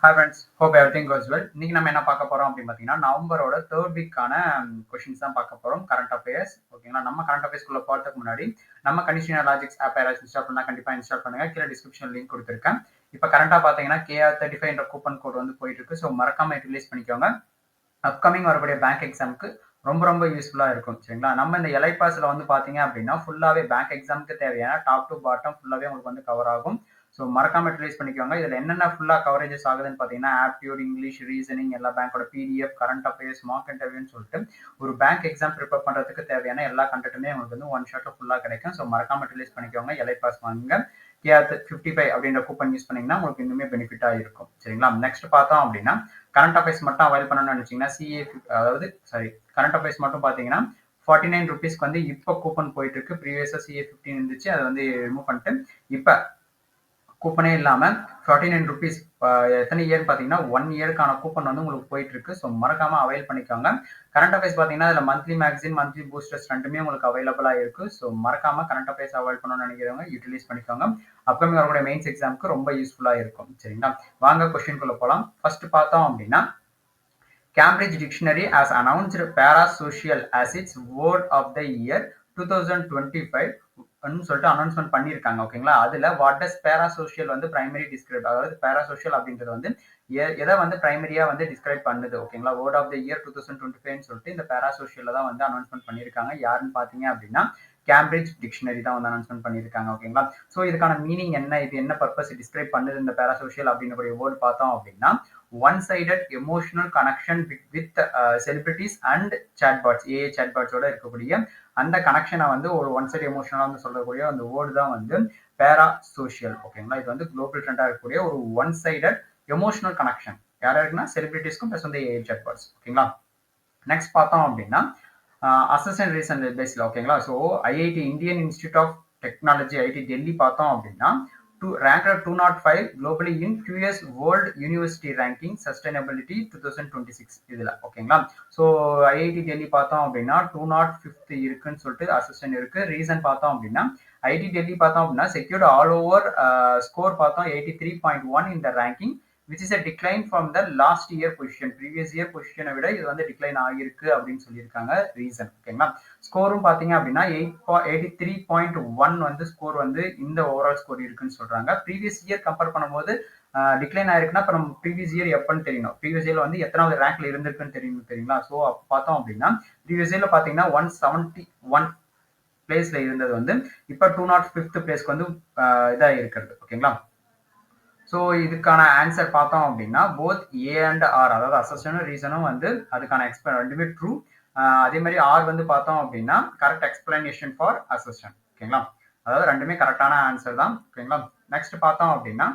Hi friends, hope everything கோஸ் well. இன்னைக்கு நம்ம என்ன பார்க்க போறோம் அப்படின்னு பார்த்தீங்கன்னா, நவம்பரோட தேர்ட் வீக்கான கொஷின்ஸ் தான் பார்க்க போறோம். கரண்ட் அஃபேர்ஸ் ஓகேங்களா. நம்ம கரண்ட் அஃபேர்ஸ்க்குள்ள போறதுக்கு முன்னாடி நம்ம கண்டிஷனல் லாஜிக்ஸ் ஆப் யாராச்சும் இன்ஸ்டால் பண்ணா கண்டிப்பா இன்ஸ்டால் பண்ணுங்க. கீழே டிஸ்கிரிப்ஷன் லிங்க் கொடுத்துருக்கேன். இப்போ கரண்டா பார்த்தீங்கன்னா KR35 என்ற கூப்பன் கோட் வந்து போயிட்டு இருக்கு. ஸோ மறக்காம யூட்டிலைஸ் பண்ணிக்கோங்க. அப்கமிங் வரக்கூடிய பேங்க் எக்ஸாமுக்கு ரொம்ப ரொம்ப யூஸ்ஃபுல்லா இருக்கும். சரிங்களா. நம்ம இந்த எலை பாஸ்ல வந்து பாத்தீங்க அப்படின்னா ஃபுல்லாவே பேங்க் எக்ஸாமுக்கு தேவையான டாப் டு பாட்டம் ஃபுல்லாவே உங்களுக்கு வந்து கவர் ஆகும். ஸோ மறக்காம யூட்டிலைஸ் பண்ணிக்கோங்க. இதுல என்னென்ன ஃபுல்லா கவரேஜஸ் ஆகுதுன்னு பாத்தீங்கன்னா ஆப்டியூட், இங்கிலீஷ், ரீசனிங், எல்லா பேங்கோட PDF, கரண்ட் அஃபேர்ஸ், மார்க் இன்டர்வியூன்னு சொல்லிட்டு ஒரு பேங்க் எக்ஸாம் ப்ரிப்பேர் பண்றதுக்கு தேவையான எல்லா கண்டென்ட்டுமே உங்களுக்கு வந்து ஒன் ஷாட்ல ஃபுல்லா கிடைக்கும். ஸோ மறக்காம யூட்டிலைஸ் பண்ணிக்கோங்க. எலை பாஸ் வாங்குங்க. KR55 அப்படின்ற கூப்பன் யூஸ் பண்ணீங்கன்னா உங்களுக்கு இன்னுமே பெனிஃபிட்டா இருக்கும். சரிங்களா. நெக்ஸ்ட் பார்த்தோம் அப்படின்னா கரண்ட் அஃபேர்ஸ் மட்டும் அவைல் பண்ணணும்னு நினைச்சீங்கன்னா கரண்ட் அஃபேர்ஸ் மட்டும் பாத்தீங்கன்னா 49 ருபீஸ்க்கு வந்து இப்போ கூப்பன் போயிட்டு இருக்கு. ப்ரீவியஸா CA15 இருந்துச்சு, அதை வந்து ரிமூவ் பண்ணிட்டு இப்போ கூப்பனே இல்லாம 49 ருபீஸ் எத்தனை இயர்னு பாத்தீங்கன்னா 1 இயருக்கான கூப்பன் வந்து உங்களுக்கு போயிட்டு இருக்கு. ஸோ மறக்காம அவைல் பண்ணிக்கோங்க. கரண்ட் அஃபேர்ஸ் பாத்தீங்கன்னா இதுல மந்த்லி மேகசின், மந்த்லி பூஸ்டர்ஸ் ரெண்டுமே உங்களுக்கு அவைலபிளா இருக்கு. ஸோ மறக்காம கரண்ட் அஃபேர்ஸ் அவைல் பண்ணணும்னு நினைக்கிறவங்க யூட்டிலைஸ் பண்ணிக்கோங்க. அப்கமிங் வரக்கூடிய மெயின்ஸ் எக்ஸாமுக்கு ரொம்ப யூஸ்ஃபுல்லா இருக்கும். சரிங்களா. வாங்க கொஸ்டின்குள்ள போலாம். ஃபர்ஸ்ட் பார்த்தோம் அப்படின்னா Cambridge Dictionary has announced parasocial as its word of the year 2025 சொல்லிட்டு அனௌன்ஸ்மெண்ட் பண்ணியிருக்காங்க. ஓகேங்களா. அதுல வாட் டஸ் பேராசோஷியல் வந்து பிரைமரி டிஸ்கிரைப், அதாவது பேராசோஷியல் அப்படின்றது வந்து எதை வந்து பிரைமரியா வந்து டிஸ்கிரைப் பண்ணுது. ஓகேங்களா. வேர்ட் ஆஃப் த இயர் 2025 சொல்லிட்டு இந்த பேராசோஷியல் தான் வந்து அனௌன்ஸ்மெண்ட் பண்ணியிருக்காங்க. யாருன்னு பாத்தீங்க அப்படின்னா கேம்பிரிட்ஜ் டிக்ஷனரி தான் வந்து அனௌன்ஸ்மெண்ட் பண்ணியிருக்காங்க. ஓகேங்களா. ஸோ இதுக்கான மீனிங் என்ன, இது என்ன பர்பஸ் டிஸ்கிரைப் பண்ணுது இந்த பேராசோஷியல் அப்படின்ற வேர்ட் பார்த்தோம் அப்படின்னா one-sided emotional connection with celebrities and chatbots, AI chatbotsோட இருக்கக்கூடிய அந்த கனெக்ஷனை வந்து ஒரு ஒன் சைடு எமோஷனலா வந்து சொல்லக்கூடிய அந்த வேர்டு தான் வந்து பேரா சோஷியல். ஓகேங்களா. இது வந்து குளோபல் ட்ரெண்டா இருக்கக்கூடிய ஒரு ஒன் சைடட் எமோஷனல் கனெக்ஷன் யாரா இருக்குன்னா செலிபிரிட்டிஸ்க்கும் பிளஸ் வந்து AI chatbots. ஓகேங்களா. நெக்ஸ்ட் பார்த்தோம் அப்படின்னா அசஸ்டன் ரீசன் பேஸ்ல. ஓகேங்களா. So IIT Indian Institute of Technology IIT Delhi பார்த்தோம் அப்படின்னா ranked 205 globally in QS World University Ranking Sustainability 2026 இதுல. ஓகேங்களா. ஸோ IIT டெல்லி பார்த்தோம் அப்படின்னா 205th இருக்குன்னு சொல்லிட்டு அசிஸ்டன்ட் இருக்கு. ரீசன் பார்த்தோம் அப்படின்னா IIT டெல்லி பார்த்தோம் அப்படின்னா செக்யூர்ட் ஆல் ஓவர் ஸ்கோர் பார்த்தோம் 83.1 in the ranking which is a decline from the last year position. previous year பொசிஷனை விட இது வந்து டிக்ளைன் ஆகிருக்கு அப்படின்னு சொல்லியிருக்காங்க. ரீசன். ஓகேங்களா. ஸ்கோரும் பாத்தீங்க அப்படின்னா 83.1 வந்து ஸ்கோர் வந்து இந்த ஓவரால் ஸ்கோர் இருக்குன்னு சொல்றாங்க. ப்ரீவியஸ் இயர் கம்பேர் பண்ணும்போது டிக்ளைன் ஆயிருக்குன்னா இப்போ நம்ம ப்ரீவியஸ் இயர் எப்பன்னு தெரியணும். ப்ரீவியஸ் இயர்ல வந்து எத்தனாவது ரேங்க்ல இருந்திருக்குன்னு தெரியுங்களா. ஸோ பார்த்தோம் அப்படின்னா ப்ரீவியஸ் இயர்ல பாத்தீங்கன்னா 171 பிளேஸ்ல இருந்தது வந்து இப்போ 205th பிளேஸ்க்கு வந்து இதா இருக்கிறது. ஓகேங்களா. ஸோ இதுக்கான ஆன்சர் பார்த்தோம் அப்படின்னா போத் ஏ அண்ட் ஆர், அதாவது அசஸ்டனும் ரீசனும் வந்து அதுக்கான ரெண்டுமே ட்ரூ. அதே மாதிரி ஆர் வந்து பார்த்தோம் அப்படின்னா கரெக்ட் எக்ஸ்பிளனேஷன் ஃபார் அசஸ்டன். ஓகேங்களா. அதாவது ரெண்டுமே கரெக்டான ஆன்சர் தான். ஓகேங்களா. நெக்ஸ்ட் பார்த்தோம் அப்படின்னா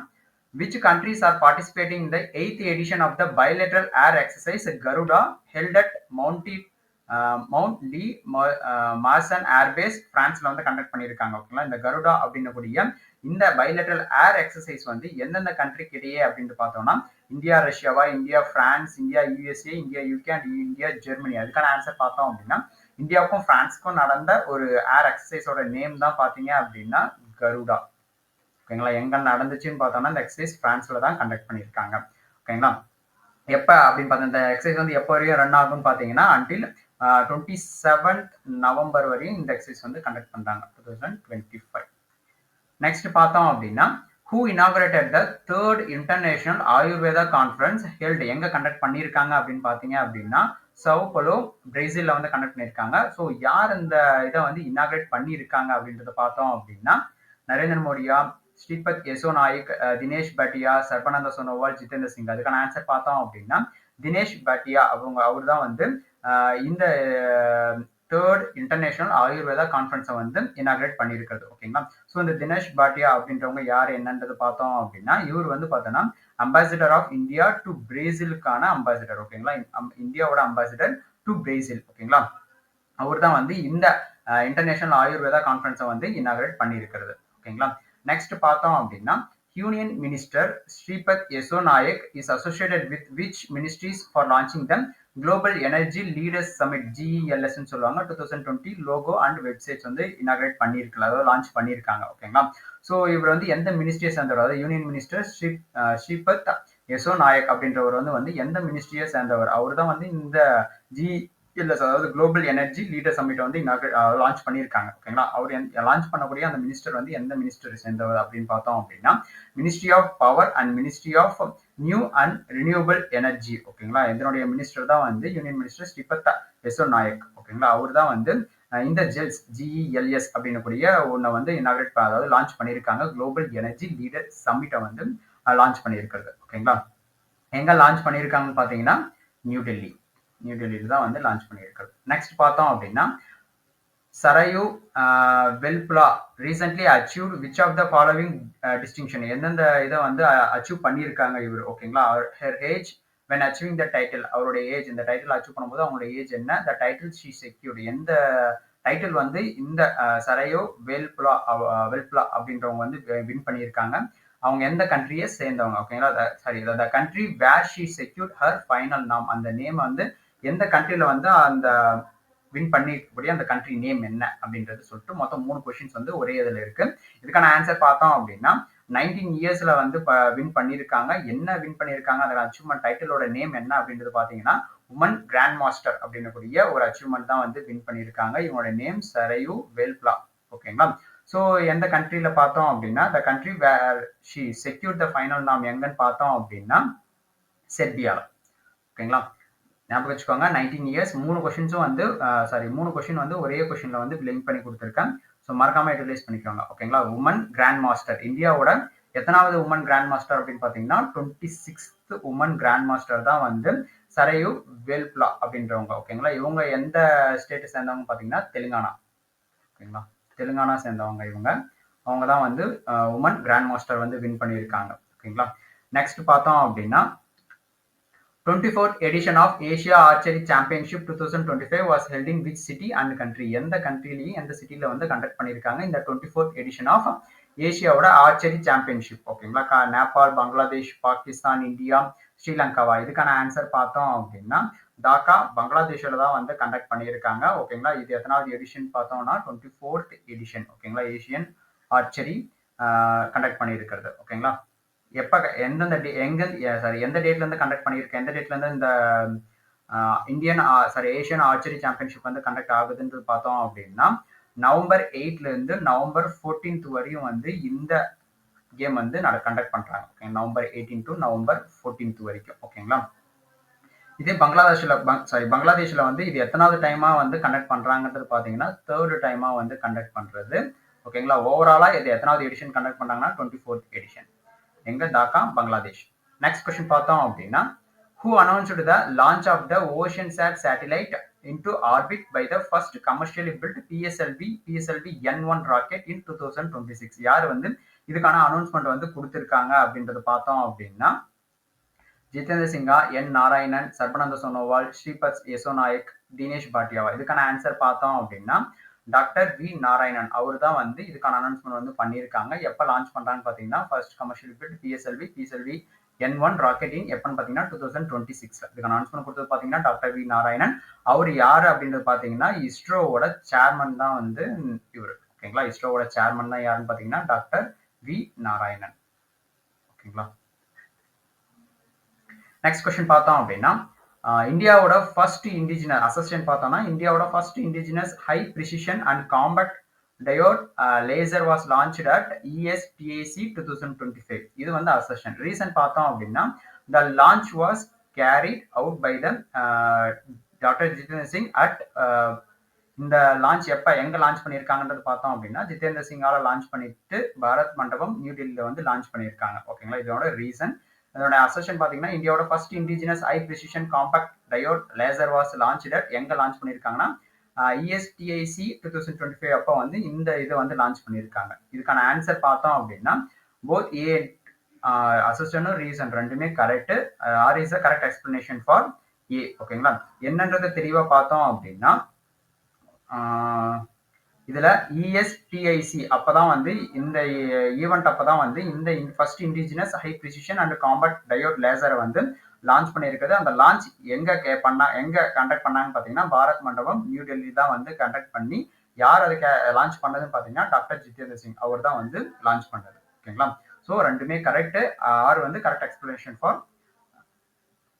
which countries are participating in the 8th edition of the bilateral air exercise Garuda held at Mont de Marsan airbase பிரான்ஸ்ல வந்து கண்டக்ட் பண்ணியிருக்காங்க. ஓகேங்களா. இந்த கருடா அப்படின்னக்கூடிய இந்த பைலேட்டரல் ஏர் எக்ஸசைஸ் வந்து எந்தெந்த கண்ட்ரிக்கு இடையே அப்படின்னு பார்த்தோம்னா இந்தியா ரஷ்யாவா, India France, India USA, India UK and India Germany. அதுக்கான ஆன்சர் பார்த்தோம் அப்படின்னா இந்தியாவுக்கும் பிரான்ஸ்க்கும் நடந்த ஒரு ஏர் எக்ஸசைஸோட நேம் தான் பாத்தீங்க அப்படின்னா கருடா. ஓகேங்களா. எங்க நடந்துச்சுன்னு பார்த்தோம்னா இந்த எக்ஸசைஸ் பிரான்ஸ்ல தான் கண்டக்ட் பண்ணியிருக்காங்க. ஓகேங்களா. எப்ப அப்படின்னு பார்த்தா இந்த எக்ஸசைஸ் வந்து எப்போ வரையும் ரன் ஆகும்னு பாத்தீங்கன்னா அன்டில் 27th நவம்பர் வரையும் இந்த எக்ஸசைஸ் வந்து கண்டக்ட் பண்றாங்க 2025. நெக்ஸ்ட் பார்த்தோம் அப்படின்னா who inaugurated the third international ayurveda conference held எங்க கண்டக்ட் பண்ணியிருக்காங்க அப்படின்னு பாத்தீங்க அப்படின்னா சவுபோலோ பிரேசில்ல வந்து கண்டக்ட் பண்ணியிருக்காங்க. ஸோ யார் இந்த இதை வந்து இனாகிரேட் பண்ணியிருக்காங்க அப்படின்றத பார்த்தோம் அப்படின்னா நரேந்திர மோடியா, ஸ்ரீபத் யசோ நாயக், தினேஷ் பாட்டியா, சர்பானந்த சோனோவால், ஜிதேந்திர சிங். அதுக்கான ஆன்சர் பார்த்தோம் அப்படின்னா தினேஷ் பாட்டியா அவர் தான் வந்து இந்த தேர்ட் இன்டர்நேஷனல் ஆயுர்வேதா கான்ஃபரன்ஸை வந்து இனாகிரேட் பண்ணியிருக்கிறது. ஓகேங்களா. ஸோ இந்த தினேஷ் பாட்டியா அப்படின்றவங்க யார் என்னன்றது பார்த்தோம் அப்படின்னா இவர் வந்து பார்த்தோன்னா அம்பாசிடர் ஆஃப் இந்தியா டு பிரேசிலுக்கான அம்பாசிடர். ஓகேங்களா. இந்தியாவோட அம்பாசிடர் டு பிரேசில். ஓகேங்களா. அவர் தான் வந்து இந்த இன்டர்நேஷனல் ஆயுர்வேதா கான்ஃபரன்ஸை வந்து இனாகிரேட் பண்ணியிருக்கிறது. ஓகேங்களா. நெக்ஸ்ட் பார்த்தோம் அப்படின்னா union minister Shripad Yesso Naik is associated with which ministries for launching the global energy leaders summit GELS சொல்லுவாங்க 2020 லோகோ அண்ட் வெப்சைட்ஸ் வந்து இனாகிரேட் பண்ணியிருக்கலாம், அதாவது லான்ச் பண்ணியிருக்காங்க. ஓகேங்களா. ஸோ இவர் வந்து எந்த மினிஸ்ட்ரியை சேர்ந்தவர், அதாவது யூனியன் மினிஸ்டர் ஸ்ரீபத் யசோ நாயக் அப்படின்றவர் வந்து எந்த மினிஸ்ட்ரியை சேர்ந்தவர்? அவர் தான் வந்து இந்த GLS, அதாவது குளோபல் எனர்ஜி லீடர் சமிட் வந்து லான்ச் பண்ணியிருக்காங்க. ஓகேங்களா? அவர் லான்ச் பண்ணக்கூடிய அந்த மினிஸ்டர் வந்து எந்த மினிஸ்டரை சேர்ந்தவர் அப்படின்னு பார்த்தோம் அப்படின்னா, ministry of power and ministry of new and renewable energy. ஓகேங்களா? இதனுடைய மினிஸ்டர் தான் வந்து யூனியன் மினிஸ்டர் ஸ்ரீபத் யசோ நாயக். ஓகேங்களா? அவர் தான் வந்து இந்த ஜெல்ஸ் GELS அப்படின்னு கூடிய ஒன்றை வந்து இனாகிரேட், அதாவது லான்ச் பண்ணியிருக்காங்க. குளோபல் எனர்ஜி லீடர் சமிட்டை வந்து லான்ச் பண்ணியிருக்கிறது. ஓகேங்களா? எங்க லான்ச் பண்ணியிருக்காங்கன்னு பார்த்தீங்கன்னா நியூ டெல்லியில தான் வந்து லான்ச் பண்ணியிருக்கிறது. நெக்ஸ்ட் பார்த்தோம் அப்படின்னா, Sarayu Velpula recently achieved which of the following distinction? எந்தெந்த இதை வந்து அச்சீவ் பண்ணியிருக்காங்க இவர்? ஓகேங்களா? Her age when achieving the title, அவருடைய ஏஜ், இந்த டைட்டில் அச்சீவ் பண்ணும்போது அவங்களுடைய ஏஜ் என்ன? த டைட்டில் ஷீ செக்யூர்டு, எந்த டைட்டில் வந்து இந்த சரையோ வெல்ப்லா அப்படின்றவங்க வந்து வின் பண்ணியிருக்காங்க? அவங்க எந்த கண்ட்ரியை சேர்ந்தவங்க? ஓகேங்களா? Sorry, the country where she secured her final name, அந்த நேம் வந்து எந்த கண்ட்ரியில வந்து அந்த வின் பண்ணிக்கூடிய அந்த கண்ட்ரி நேம் என்ன அப்படின்றது சொல்லிட்டு மொத்தம் 3 கொஸ்டின்ஸ் வந்து ஒரே இதில் இருக்கு. இதுக்கான ஆன்சர் பார்த்தோம் அப்படின்னா 19 இயர்ஸ்ல வந்து வின் பண்ணியிருக்காங்க. என்ன வின் பண்ணியிருக்காங்க, அதில் அச்சீவ்மெண்ட் டைட்டிலோட நேம் என்ன அப்படின்றது பார்த்தீங்கன்னா உமன் கிராண்ட் மாஸ்டர் அப்படின்னக்கூடிய ஒரு அச்சீவ்மெண்ட் தான் வந்து வின் பண்ணியிருக்காங்க. இவங்களோட நேம் சரையு வெல்ப்லா. ஓகேங்களா? ஸோ எந்த கண்ட்ரியில பார்த்தோம் அப்படின்னா the country where she secure the final name எங்கன்னு பார்த்தோம் அப்படின்னா செர்பியால. ஓகேங்களா? ஞாபகம் வச்சுக்கோங்க, 19 இயர்ஸ். 3 கொஸ்டின்ஸும் வந்து சாரி 3 கொஸ்டின் வந்து ஒரே கொஸ்டின்ல வந்து லிங்க் பண்ணி கொடுத்துருக்கேன். ஸோ மறக்காம யூட்டிலைஸ் பண்ணிக்கோங்க. ஓகேங்களா? உமன் கிராண்ட் மாஸ்டர், இந்தியாவோட எத்தனாவது உமன் கிராண்ட் மாஸ்டர் அப்படின்னு பார்த்தீங்கன்னா 26th உமன் கிராண்ட் மாஸ்டர் தான் வந்து சரையு வெல்ப்லா அப்படின்றவங்க. ஓகேங்களா? இவங்க எந்த ஸ்டேட்டை சேர்ந்தவங்க பார்த்தீங்கன்னா தெலுங்கானா. ஓகேங்களா? தெலுங்கானா சேர்ந்தவங்க இவங்க. அவங்க தான் வந்து உமன் கிராண்ட் மாஸ்டர் வந்து வின் பண்ணியிருக்காங்க. ஓகேங்களா? நெக்ஸ்ட் பார்த்தோம் அப்படின்னா 24th edition of Asia Archery Championship 2025 was held in which city and country? எந்த கண்ட்ரிலையும் எந்த சிட்டில வந்து கண்டக்ட் பண்ணியிருக்காங்க இந்த 24th edition of ஏசியாவோட ஆர்ச்சரி சாம்பியன்ஷிப்? ஓகேங்களா? நேபாள், பங்களாதேஷ், பாகிஸ்தான், இந்தியா, ஸ்ரீலங்காவா? இதுக்கான ஆன்சர் பார்த்தோம் அப்படின்னா டாக்கா, பங்களாதேஷில் தான் வந்து கண்டக்ட் பண்ணியிருக்காங்க. ஓகேங்களா? இது எத்தனாவது எடிஷன் பார்த்தோம்னா 24th எடிஷன். ஓகேங்களா? ஏசியன் ஆர்ச்சரி கண்டக்ட் பண்ணியிருக்கிறது. ஓகேங்களா? எப்ப எந்தெந்த எந்த டேட்ல இருந்து கண்டக்ட் பண்ணியிருக்கேன், எந்த டேட்ல இருந்து இந்த இந்தியன் ஏஷியன் ஆர்ச்சரி சாம்பியன்ஷிப் வந்து கண்டக்ட் ஆகுதுன்றது பார்த்தோம் அப்படின்னா நவம்பர் 8ல இருந்து நவம்பர் 14th வரையும் வந்து இந்த கேம் வந்து கண்டக்ட் பண்றாங்க. Okay, November 18 to November 14th வரைக்கும். ஓகேங்களா? இதே பங்களாதேஷ்ல வந்து இது எத்தனாவது டைமா வந்து கண்டக்ட் பண்றாங்கன்றது பாத்தீங்கன்னா 3rd டைமா வந்து கண்டக்ட் பண்றது. ஓகேங்களா? ஓவராலா இது எத்தனாவது எடிஷன் கண்டக்ட் பண்றாங்கன்னா 24th எடிஷன். எங்க? டாக்கா, பங்களாதேஷ். நெக்ஸ்ட் கொஸ்டின் பார்த்தோம் அப்படின்னா who announced the launch of the OceanSat satellite into orbit by the first commercially built PSLV N1 rocket in 2026? யார் வந்து இதுக்கான அனௌன்ஸ்மெண்ட் வந்து கொடுத்திருக்காங்க அப்படின்றது பார்த்தோம் அப்படின்னா ஜிதேந்திர சிங்கா, என் நாராயணன், சர்பனந்த சோனோவால், ஸ்ரீபத் யசோ நாயக், தினேஷ் பாட்டியாவா? இதுக்கான ஆன்சர் பார்த்தோம் அப்படின்னா டாக்டர் வி நாராயணன். அவர் தான் வந்து இதுக்கான அனௌன்ஸ்மெண்ட் வந்து பண்ணியிருக்காங்க. எப்போ லான்ச் பண்றாங்கன்னு பார்த்தீங்கன்னா first commercial built PSLV N1 rocket in எப்பன்னு பார்த்தீங்கன்னா 2026. இதுக்கான அனௌன்ஸ்மெண்ட் கொடுத்தது பார்த்தீங்கன்னா டாக்டர் வி நாராயணன். அவர் யாரு அப்படின்றது பார்த்தீங்கன்னா இஸ்ரோவோட சேர்மன் தான் வந்து இவர். ஓகேங்களா? இஸ்ரோவோட சேர்மன் தான் யாருன்னு பார்த்தீங்கன்னா டாக்டர் வி நாராயணன். ஓகேங்களா? நெக்ஸ்ட் கொஸ்டின் பார்த்தோம் அப்படின்னா இந்தியாவோட ஃபர்ஸ்ட் இண்டிஜினஸ் அசஸ்டன் பார்த்தோம்னா இந்தியாவோட first indigenous high precision and compact diode laser was launched at ESPAC 2025. இது வந்து அசஸ்டன். ரீசன் பார்த்தோம் அப்படின்னா the launch was carried out by the doctor Jitendra Singh at இந்த லான்ச் எங்க லான்ச் பண்ணியிருக்காங்கன்றது பார்த்தோம் அப்படின்னா ஜிதேந்திர சிங்கால லான்ச் பண்ணிட்டு பாரத் மண்டபம் நியூ டெல்லியில வந்து லான்ச் பண்ணியிருக்காங்க. ஓகேங்களா? இதோட ரீசன், இதோட அசஸ்டன் பார்த்தீங்கன்னா இந்தியாவோட first indigenous high precision compact diode laser was launch எங்க லான்ச் பண்ணியிருக்காங்கன்னா ESPAC 2025 அப்போ வந்து இந்த இதை வந்து லான்ச் பண்ணியிருக்காங்க. இதுக்கான ஆன்சர் பார்த்தோம் அப்படின்னா போத் ஏ அசஸ்டனும் ரீசன் ரெண்டுமே correct. R is a correct explanation for A. ஓகேங்களா? என்னன்றதை தெளிவாக பார்த்தோம் அப்படின்னா இதுல ESPIC அப்பதான் வந்து இந்த ஈவெண்ட் அப்பதான் வந்து இந்த first indigenous high precision and compact diode லேசரை வந்து லான்ச் பண்ணியிருக்குது. அந்த லான்ச் எங்க கண்டக்ட் பண்ணாங்கன்னு பாத்தீங்கன்னா பாரத் மண்டபம் நியூ டெல்லி தான் வந்து கண்டக்ட் பண்ணி யார் அதுக்கு லான்ச் பண்ணதுன்னு பாத்தீங்கன்னா டாக்டர் ஜிதேந்திர சிங் அவர் தான் வந்து லான்ச் பண்ணது. ஓகேங்களா? ஸோ ரெண்டுமே கரெக்ட். ஆர் வந்து கரெக்ட் எக்ஸ்பிளனேஷன் ஃபார்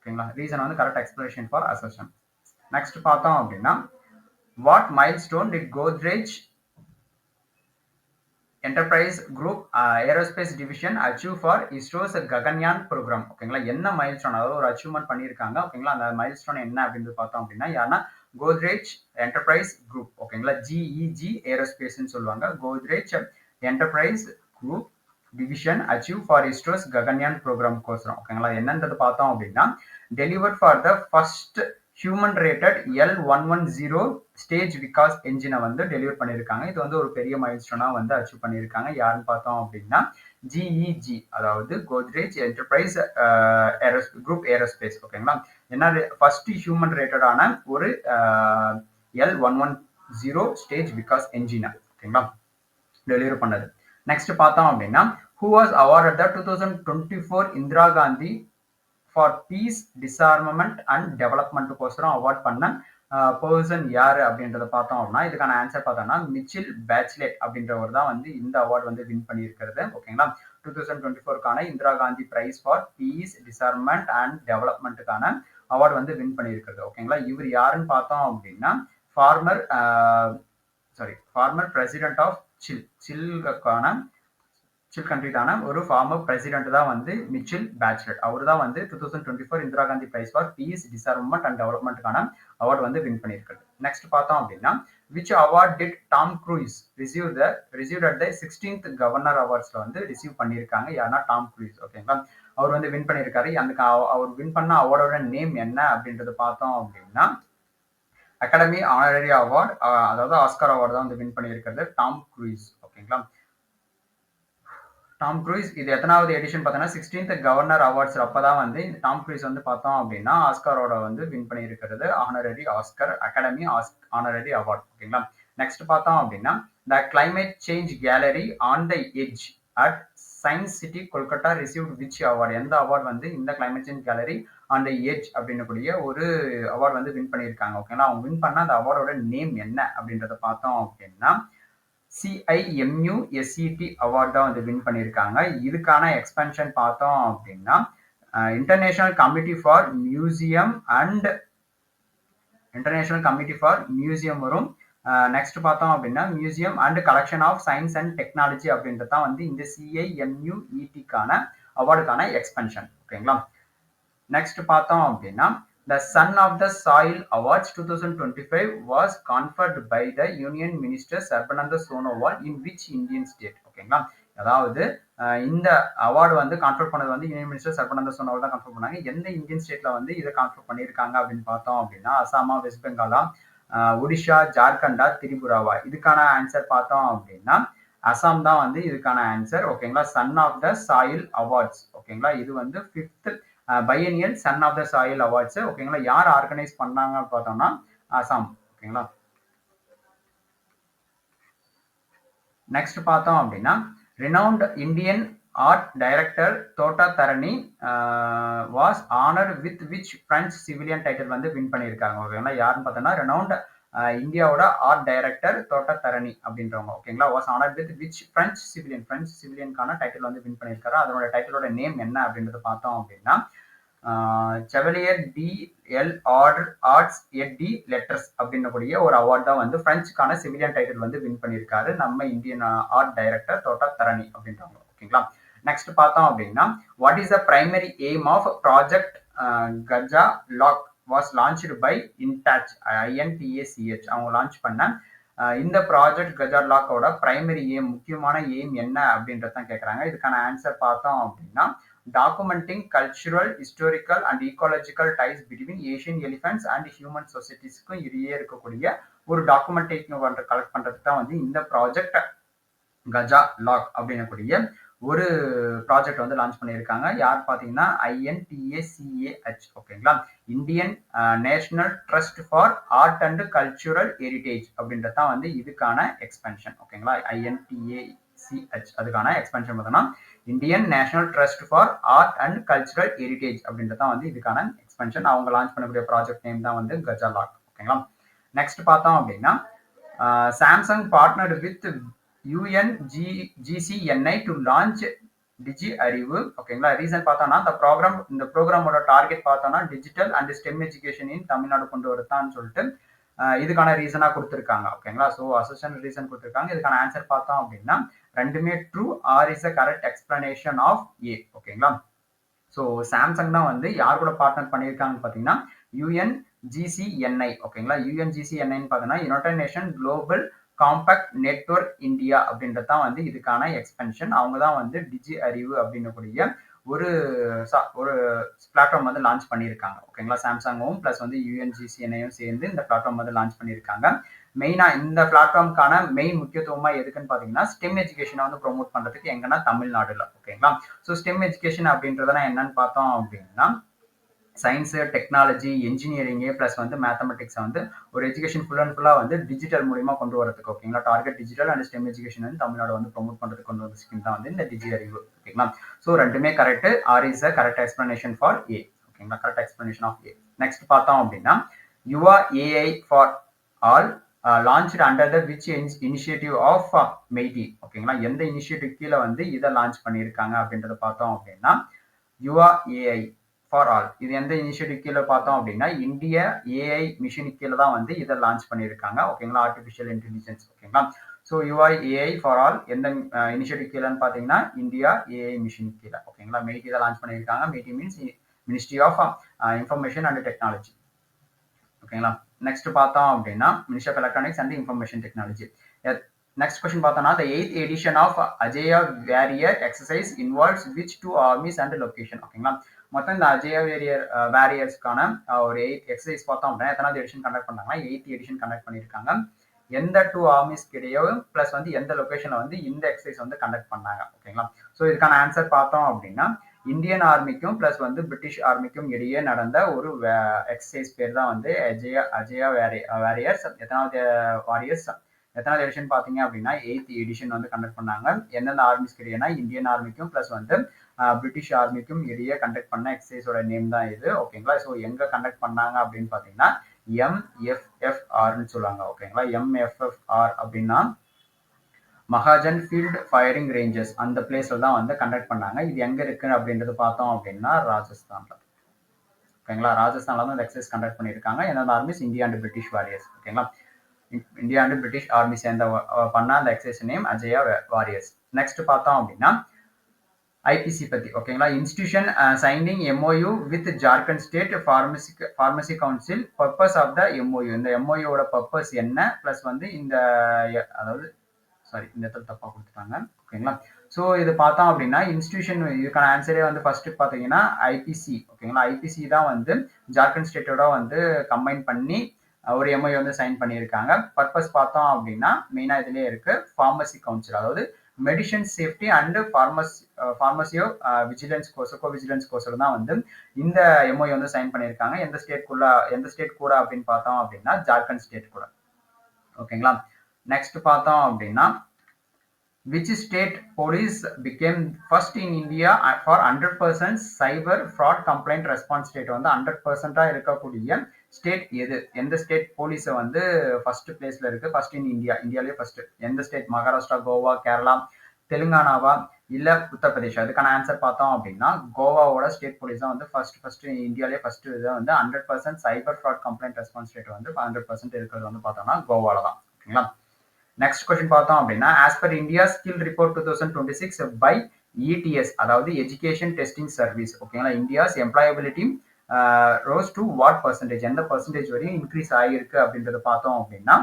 ஓகேங்களா. ரீசன் வந்து correct explanation for assertion. Next பார்த்தோம் அப்படின்னா what milestone did Godrej enterprise group aerospace division achieve for ISRO's Gaganyaan programme. ஓகேங்களா. என்ன மைல்ஸ்டோன், அதாவது ஒரு அச்சீவ்மெண்ட் பண்ணியிருக்காங்க. ஓகேங்களா. அந்த மைல்ஸ்டோன் என்ன அப்படின்னு பார்த்தோம் அப்படின்னா யாருன்னா கோத்ரேஜ் என்டர்பிரைஸ் குரூப். ஓகேங்களா. ஜிஇஜி ஏரோஸ்பேஸ்ன்னு சொல்லுவாங்க. Godrej enterprise group division achieve for ISRO's Gaganyaan programme கோசரம். ஓகேங்களா. என்னன்றது பார்த்தோம் அப்படின்னா delivered for the first human rated L110 stage Vikas என்ஜினை வந்து டெலிவர் பண்ணியிருக்காங்க. இது வந்து ஒரு பெரிய மைல்ஸ்டோனா வந்து அச்சீவ் பண்ணியிருக்காங்க. யாருன்னு பார்த்தோம் அப்படின்னா ஜிஇஜி, அதாவது கோத்ரேஜ் என்டர்பிரைஸ் குரூப் ஏரோஸ்பேஸ். ஓகேங்களா. என்ன ஃபர்ஸ்ட் ஹியூமன் ரேட்டடான ஒரு L110 ஸ்டேஜ் விகாஸ் என்ஜினை ஓகேங்களா டெலிவர் பண்ணது. நெக்ஸ்ட் பார்த்தோம் அப்படின்னா who was awarded the 2024 Indira Gandhi for peace disarmament and development கோசரம் அவார்ட் பண்ண பர்சன் யாரு அப்படின்றத பார்த்தோம் அப்படின்னா இதுக்கான ஆன்சர் பார்த்தோம்னா மிச்சில் பேச்லெட் அப்படின்றவர் தான் வந்து இந்த அவார்டு வந்து வின் பண்ணியிருக்கிறது. ஓகேங்களா. 2024க்கான Indira Gandhi prize for peace disarmament and டெவலப்மெண்ட்டுக்கான அவார்டு வந்து வின் பண்ணியிருக்கிறது. ஓகேங்களா. இவர் யாருன்னு பார்த்தோம் அப்படின்னா ஃபார்மர் பிரசிடென்ட் ஆஃப் சில் கண்ட்ரிக்கான ஒரு ஃபார்மர் பிரசிடென்ட் தான் வந்து மிச்சில் பேச்லெட். அவர் தான் வந்து 2024 Indira Gandhi prize for peace disarmament and டெவலப்மெண்ட்டுக்கான அவார்டு வந்து வின் பண்ணியிருக்கிறது. நெக்ஸ்ட் பார்த்தோம் அப்படின்னா which award did Tom Cruise receive at the 16th governor அவார்ட்ஸ்ல வந்து ரிசீவ் பண்ணியிருக்காங்க. யாருன்னா டாம் க்ரூஸ். ஓகேங்களா. அவர் வந்து வின் பண்ணியிருக்காரு. அந்த அவர் வின் பண்ண அவார்டோட நேம் என்ன அப்படின்றது பார்த்தோம் அப்படின்னா அகாடமி ஆனரரி அவார்டு, அதாவது ஆஸ்கார் அவார்டு தான் வந்து வின் பண்ணியிருக்கிறது டாம் க்ரூஸ். ஓகேங்களா. டாம் க்ரூஸ் இது எத்தனாவது எடிஷன் பார்த்தோன்னா 16th கவர்னர் அவார்ட்ஸ் அப்பதான் வந்து இந்த டாம் க்ரூஸ் வந்து பார்த்தோம் அப்படின்னா ஆஸ்காரோட வந்து வின் பண்ணியிருக்கிறது honorary Oscar academy honorary award. ஓகேங்களா. நெக்ஸ்ட் பார்த்தோம் அப்படின்னா the climate change gallery on the edge at science city Kolkata received which award, எந்த அவார்டு வந்து இந்த climate change gallery on the edge அப்படின்னக்கூடிய ஒரு அவார்டு வந்து வின் பண்ணியிருக்காங்க. ஓகேங்களா. அவங்க வின் பண்ண அந்த அவார்டோட நேம் என்ன அப்படின்றத பார்த்தோம் அப்படின்னா CIMUSET அவார்டு தான் வந்து வின் பண்ணியிருக்காங்க. இதுக்கான எக்ஸ்பென்ஷன் பார்த்தோம் அப்படின்னா இன்டர்நேஷனல் கமிட்டி ஃபார் மியூசியம் வரும். நெக்ஸ்ட் பார்த்தோம் அப்படின்னா museum and collection of science and technology அப்படின்றது தான் வந்து இந்த CIMUETக்கான அவார்டுக்கான எக்ஸ்பென்ஷன். ஓகேங்களா. நெக்ஸ்ட் பார்த்தோம் அப்படின்னா The Son of the Soil Awards 2025 was conferred by the Union Minister Sarbananda Sonowal in which Indian state? ஓகேங்களா. அதாவது இந்த அவார்டு வந்து கான்ஃபர் பண்ணது வந்து யூனியன் மினிஸ்டர் சர்பானந்த சோனோவால் தான் கான்ஃபர் பண்ணாங்க. எந்த இந்தியன் ஸ்டேட்ல வந்து இதை கான்ஃபர் பண்ணியிருக்காங்க அப்படின்னு பார்த்தோம் அப்படின்னா அசாமா, வெஸ்ட் பெங்காலா, ஒடிஷா, ஜார்க்கண்டா, திரிபுராவா. இதுக்கான ஆன்சர் பார்த்தோம் அப்படின்னா அசாம் தான் வந்து இதுக்கான ஆன்சர். ஓகேங்களா. Son of the soil awards. ஓகேங்களா. இது வந்து 5th biennial son of the soil awards. ஓகேங்களா. யார் ஆர்கனைஸ் பண்ணாங்க பார்த்தோம்னா அசாம். ஓகேங்களா. நெக்ஸ்ட் பார்த்தோம் அப்படின்னா renowned Indian art director Thota Tharani was honored with which French civilian title வந்து வின் பண்ணியிருக்காங்க. ஓகேங்களா. யாருன்னு பார்த்தோம்னா renowned இந்தியாவோட ஆர்ட் டைரக்டர் தோட்டா தரணி அப்படின்றவங்க. ஓகேங்களா. Was honoured with which French சிவிலியனுக்கான டைட்டில் வந்து வின் பண்ணியிருக்காரு. அதனோட டைட்டிலோட நேம் என்ன அப்படின்றத பார்த்தோம் அப்படின்னா chevalier de l arts de letters அப்படின்னக்கூடிய ஒரு அவார்ட் தான் வந்து பிரெஞ்சுக்கான சிவிலியன் டைட்டில் வந்து வின் பண்ணியிருக்காரு நம்ம இந்தியன் ஆர்ட் டைரக்டர் தோட்டா தரணி அப்படின்றவங்க. ஓகேங்களா. நெக்ஸ்ட் பார்த்தோம் அப்படின்னா what is the primary aim of project Gaja Lok was launched by INTACH அவங்க லான்ச் பண்ண இந்த ப்ராஜெக்ட் கஜா லாக்கோட பிரைமரி எய்ம், முக்கியமான எய்ம் என்ன அப்படின்றத கேட்குறாங்க. இதுக்கான ஆன்சர் பார்த்தோம் அப்படின்னா documenting cultural, historical and ecological ties between Asian elephants and human சொசைட்டிஸ்க்கும் இடையே இருக்கக்கூடிய ஒரு டாக்குமெண்டேஷன் கலெக்ட் பண்ணுறதுக்கு தான் வந்து இந்த ப்ராஜெக்ட் கஜா லாக் அப்படின்னக்கூடிய ஒரு ப்ராஜெக்ட் வந்து லான்ச் பண்ணியிருக்காங்க. யார் பார்த்தீங்கன்னா INTACH. ஓகேங்களா. Indian national trust for art and cultural heritage அப்படின்றது தான் வந்து இதுக்கான எக்ஸ்பென்ஷன். ஓகேங்களா. INTACH அதுக்கான எக்ஸ்பென்ஷன் பார்த்தோம்னா Indian national trust for art and cultural heritage அப்படின்றது தான் வந்து இதுக்கான எக்ஸ்பென்ஷன். அவங்க லான்ச் பண்ணக்கூடிய ப்ராஜெக்ட் நேம் தான் வந்து கஜா லாக். ஓகேங்களா. நெக்ஸ்ட் பார்த்தோம் அப்படின்னா Samsung partnered with UNGCNI to launch டிஜி அறிவு ஓகேங்களா. ரீசன் பார்த்தோம்னா இந்த ப்ரோக்ராமோட டார்கெட் பார்த்தோம்னா digital and stem education in Tamil Nadu கொண்டு வரத்தான்னு சொல்லிட்டு இதுக்கான ரீசனா கொடுத்துருக்காங்க ஓகேங்களா. ஸோ அசோசியேஷன் ரீசன் கொடுத்துருக்காங்க. இதுக்கான ஆன்சர் பார்த்தோம் அப்படின்னா ரெண்டுமே true R is a correct explanation of A ஓகேங்களா. ஸோ சாம்சங் தான் வந்து யார் கூட பார்ட்னர் பண்ணியிருக்காங்கன்னு பார்த்தீங்கன்னா யுஎன்ஜிசிஎன்ஐ ஓகேங்களா. யுஎன்ஜிசிஎன்ஐன்னு பார்த்தீங்கன்னா United nation global compact network India அப்படின்றது தான் வந்து இதுக்கான எக்ஸ்பென்ஷன். அவங்க தான் வந்து டிஜி அறிவு அப்படின்னக்கூடிய ஒரு ஒரு பிளாட்ஃபார்ம் வந்து லான்ச் பண்ணியிருக்காங்க ஓகேங்களா. சாம்சங்கும் ப்ளஸ் வந்து யுஎன்ஜிசிஎன்ஐயும் சேர்ந்து இந்த பிளாட்ஃபார்ம் வந்து லான்ச் பண்ணியிருக்காங்க. மெயினா இந்த பிளாட்ஃபார்முக்கான மெயின் முக்கியத்துவமா எதுக்குன்னு பாத்தீங்கன்னா ஸ்டெம் எஜுகேஷனை வந்து ப்ரொமோட் பண்றதுக்கு எங்கன்னா தமிழ்நாடுல ஓகேங்களா. ஸோ ஸ்டெம் எஜுகேஷன் அப்படின்றதெல்லாம் என்னன்னு பார்த்தோம் அப்படின்னா சயின்ஸு, டெக்னாலஜி, என்ஜினியரிங்கு ப்ளஸ் வந்து மேத்தமெட்டிக்ஸை வந்து ஒரு எஜுகேஷன் ஃபுல் அண்ட் ஃபுல்லாக வந்து டிஜிட்டல் மூலியமா கொண்டு வரதுக்கு ஓகேங்களா. Target digital and stem education வந்து தமிழ்நாடு வந்து ப்ரொமோட் பண்ணுறதுக்கு கொண்டு வந்த ஸ்கீம் தான் வந்து இந்த டிஜி அறிவு ஓகேங்களா. ஸோ ரெண்டுமே correct. R is a correct explanation for A ஓகேங்களா. Correct explanation of A. Next பார்த்தோம் அப்படின்னா யுவா AI for all launch under the which initiative of mighty ஓகேங்களா. எந்த இனிஷியேட்டிவ் கீழே வந்து இதை லான்ச் பண்ணியிருக்காங்க அப்படின்றத பார்த்தோம் அப்படின்னா யுவா ஏஐ ஃபார் ஆல் இது எந்த இனிஷியேட்டிவ் கீழே பார்த்தோம் அப்படின்னா இந்திய ஏஐ மிஷின் கீழே தான் வந்து இதை லான்ச் பண்ணியிருக்காங்க ஓகேங்களா. ஆர்டிஃபிஷியல் இன்டெலிஜென்ஸ் ஓகேங்களா. So UI AI for all எந்த இனிஷியேட்டிவ் கீழேன்னு பார்த்தீங்கன்னா இந்தியா ஏஐ மிஷின் கீழே ஓகேங்களா. மெய்டி இதை லான்ச் பண்ணியிருக்காங்க. MeitY means ministry of information and technology ஓகேங்களா. நெக்ஸ்ட் பார்த்தோம் அப்படின்னா ministry of electronics and information technology. Next question பார்த்தோம்னா the 8th edition of Ajeya warrior exercise involves which 2 armies and location ஓகேங்களா. மொத்தம் இந்த அஜயா வாரியர்ஸ்க்கான ஒரு 8 எக்ஸசைஸ் பார்த்தோம் அப்படின்னா எத்தனாவது எடிஷன் கண்டக்ட் பண்ணாங்கன்னா 8th எடிஷன் கண்டக்ட் பண்ணியிருக்காங்க. எந்த 2 ஆர்மிஸ்க்கு இடையும் பிளஸ் வந்து எந்த லொகேஷன்ல வந்து இந்த எக்ஸசைஸ் வந்து கண்டக்ட் பண்ணாங்க ஓகேங்களா. ஸோ இதுக்கான ஆன்சர் பார்த்தோம் அப்படின்னா இந்தியன் ஆர்மிக்கும் பிளஸ் வந்து பிரிட்டிஷ் ஆர்மிக்கும் இடையே நடந்த ஒரு எக்ஸசைஸ் பேர் தான் வந்து அஜயா வாரியர்ஸ். எத்தனாவது எடிஷன் பார்த்தீங்க அப்படின்னா 8th எடிஷன் வந்து கண்டக்ட் பண்ணாங்க. எந்தெந்த ஆர்மிஸ்க்கு இடையேனா இந்தியன் ஆர்மிக்கும் பிளஸ் வந்து பிரிட்டிஷ் ஆர்மிக்கும் இடையே கண்டக்ட் பண்ண எக்ஸசைஸோட நேம் தான் இது ஓகேங்களா. ஸோ எங்க கண்டக்ட் பண்ணாங்க அப்படின்னு பார்த்தீங்கன்னா எம்எஃப்எஃப்ஆர்னு சொல்லுவாங்க ஓகேங்களா. எம்எஃப்எஃப்ஆர் அப்படின்னா மகாஜன் ஃபீல்ட் ஃபயரிங் ரேஞ்சஸ் அந்த பிளேஸ்ல தான் வந்து கண்டக்ட் பண்ணாங்க. இது எங்க இருக்கு அப்படின்றது பார்த்தோம் அப்படின்னா ராஜஸ்தான்ல ஓகேங்களா. ராஜஸ்தான்ல தான் இந்த எக்ஸசைஸ் கண்டக்ட் பண்ணியிருக்காங்க. எந்தெந்த armies India and British warriors ஓகேங்களா. இந்தியா அண்ட் பிரிட்டிஷ் ஆர்மி சேர்ந்த பண்ண அந்த exercise name Ajeya warriors. Next பார்த்தோம் அப்படின்னா ஐபிசி பத்தி ஓகேங்களா. Institution signing MoU with Jharkhand state pharmacy council. Purpose of the MoU இந்த எம்ஓயோட பர்பஸ் என்ன பிளஸ் வந்து இந்த அதாவது இந்த இடத்துல தப்பா கொடுத்துட்டாங்க ஓகேங்களா. ஸோ இது பார்த்தோம் அப்படின்னா இன்ஸ்டிடியூஷன் இதுக்கான ஆன்சரே வந்து ஃபர்ஸ்ட் பார்த்தீங்கன்னா ஐபிசி ஓகேங்களா. ஐபிசி தான் வந்து ஜார்க்கண்ட் ஸ்டேட்டோட வந்து கம்பைன் பண்ணி ஒரு எம்ஓயு வந்து சைன் பண்ணியிருக்காங்க. பர்பஸ் பார்த்தோம் அப்படின்னா மெயினா இதுலயே இருக்கு ஃபார்மசி கவுன்சில் அதாவது medicine safety and pharmacovigilance கோர்ஸோ விஜிலன்ஸ் கோர்ஸோட தான் வந்து இந்த எம்ஓயு வந்து சைன் பண்ணியிருக்காங்க. எந்த ஸ்டேட் கூட அப்படின்னு பார்த்தோம் அப்படின்னா ஜார்க்கண்ட் ஸ்டேட் கூட ஓகேங்களா. நெக்ஸ்ட் பார்த்தோம் அப்படின்னா which state police became first in India for 100% cyber fraud complaint response state வந்து 100% இருக்கக்கூடிய ஸ்டேட் எது? எந்த ஸ்டேட் போலீஸை வந்து ஃபர்ஸ்ட் பிளேஸ்ல இருக்கு? ஃபர்ஸ்ட் இன் இந்தியாலேயே ஃபர்ஸ்ட் எந்த ஸ்டேட்? மகாராஷ்டிரா, கோவா, கேரளா, தெலுங்கானாவா இல்ல உத்தரப்பிரதேஷ்? அதுக்கான ஆன்சர் பார்த்தோம் அப்படின்னா கோவாவோட ஸ்டேட் போலீஸ் தான் வந்து ஃபர்ஸ்ட் இந்தியாலேயே ஃபர்ஸ்ட் இதை வந்து 100% சைபர் ஃப்ராட் கம்ப்ளைண்ட் ரெஸ்பான்ஸ் ரேட் வந்து 100% இருக்கிறது வந்து பார்த்தோம்னா கோவால தான் ஓகேங்களா. நெக்ஸ்ட் கொஸ்டின் பார்த்தோம் அப்படின்னா as per India skill report 2026 by ETS அதாவது எஜுகேஷன் டெஸ்டிங் சர்வீஸ் ஓகேங்களா. India's employability rose to what percentage எந்த பர்சன்டேஜ் வரையும் இன்க்ரீஸ் ஆகிருக்கு அப்படின்றத பார்த்தோம் அப்படின்னா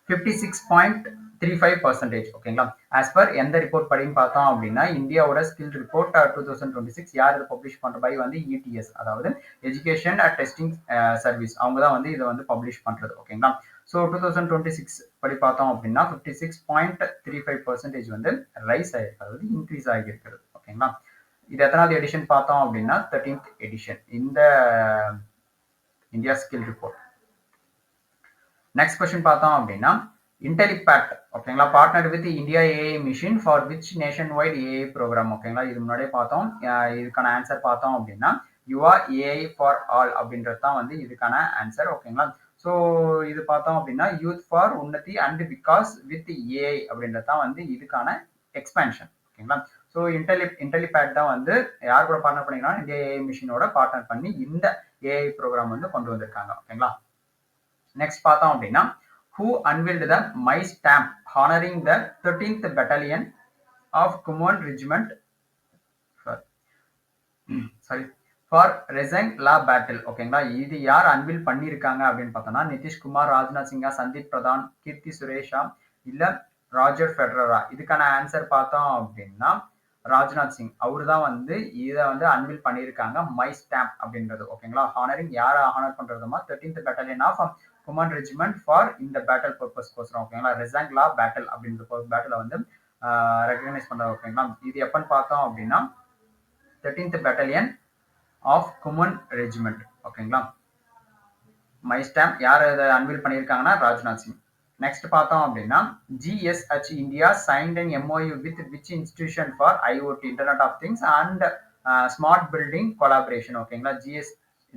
56.35% ஓகேங்களா. ஆஸ் பர் எந்த ரிப்போர்ட் படின்னு பார்த்தோம் அப்படின்னா இந்தியாவோட ஸ்கில் ரிப்போர்ட் 2026 யார் இதை பப்ளிஷ் பண்ற பை வந்து இடிஎஸ் அதாவது எஜுகேஷன் டெஸ்டிங் சர்வீஸ் அவங்க தான் வந்து இதை வந்து பப்ளிஷ் பண்றது ஓகேங்களா. ஸோ 2026 படி பார்த்தோம் அப்படின்னா 56.35% வந்து ரைஸ் ஆகிருக்கு அதாவது இன்க்ரீஸ் ஆகியிருக்கிறது ஓகேங்களா. இது எத்தனாவது எடிஷன் பார்த்தோம் அப்படின்னா 13th எடிஷன் இந்த India skill report. Next question பார்த்தோம் அப்படின்னா இன்டெலிபேக்ட் ஓகேங்களா partner with India AI mission for which nationwide AI programme ஓகேங்களா. இது முன்னாடியே பார்த்தோம். இதுக்கான ஆன்சர் பார்த்தோம் அப்படின்னா யுவா ஏஐ ஃபார் ஆல் அப்படின்றது தான் வந்து இதுக்கான ஆன்சர் ஓகேங்களா. ஸோ இது பார்த்தோம் அப்படின்னா youth for Unnati and Vikas with AI அப்படின்றது தான் வந்து இதுக்கான எக்ஸ்பேன்ஷன் ஓகேங்களா. ஸோ இன்டெலிபேட் தான் வந்து யார் கூட பார்ட்னர் பண்ணிங்கன்னா இந்தியா ஏஐ மிஷினோட பார்ட்னர் பண்ணி இந்த ஏஐ ப்ரோக்ராம் வந்து கொண்டு வந்திருக்காங்க. ஓகேங்களா. நெக்ஸ்ட் பார்த்தோம் அப்படின்னா who unveiled the My Stamp honoring the 13th Battalion of Command Regiment for resin law battle. ஓகேங்களா. இது யார் அன்வில் பண்ணியிருக்காங்க அப்படின்னு பார்த்தோம்னா நிதிஷ்குமார், ராஜ்நாத் சிங்கா, சந்தீப் பிரதான், கீர்த்தி சுரேஷா இல்ல ராஜர் ஃபெடரரா? இதுக்கான ஆன்சர் பார்த்தோம் அப்படின்னா ராஜ்நாத் சிங் அவரு தான் வந்து இதை வந்து அன்வில் பண்ணியிருக்காங்க மை ஸ்டாம்ப் அப்படின்றது. ஓகேங்களா. ஹானரிங் யாரை ஹானர் பண்றதுமா 13th Battalion of Kumaon regiment for இந்த பேட்டில் பர்பஸ் கோசரம். ஓகேங்களா. ரெசைன் லா பேட்டில் அப்படின்ற பேட்டில வந்து ரெகனைஸ் பண்றது. ஓகேங்களா. இது எப்பன்னு பார்த்தோம் அப்படின்னா 13th Battalion of Kuman regiment. ஓகேங்களா. மை ஸ்டாம்ப் யார் இதை அன்வில் பண்ணியிருக்காங்கன்னா ராஜ்நாத் சிங். நெக்ஸ்ட் பார்த்தோம் அப்படின்னா GSH India signed and MOU with which institution for IoT internet of things and smart building collaboration. ஓகேங்களா.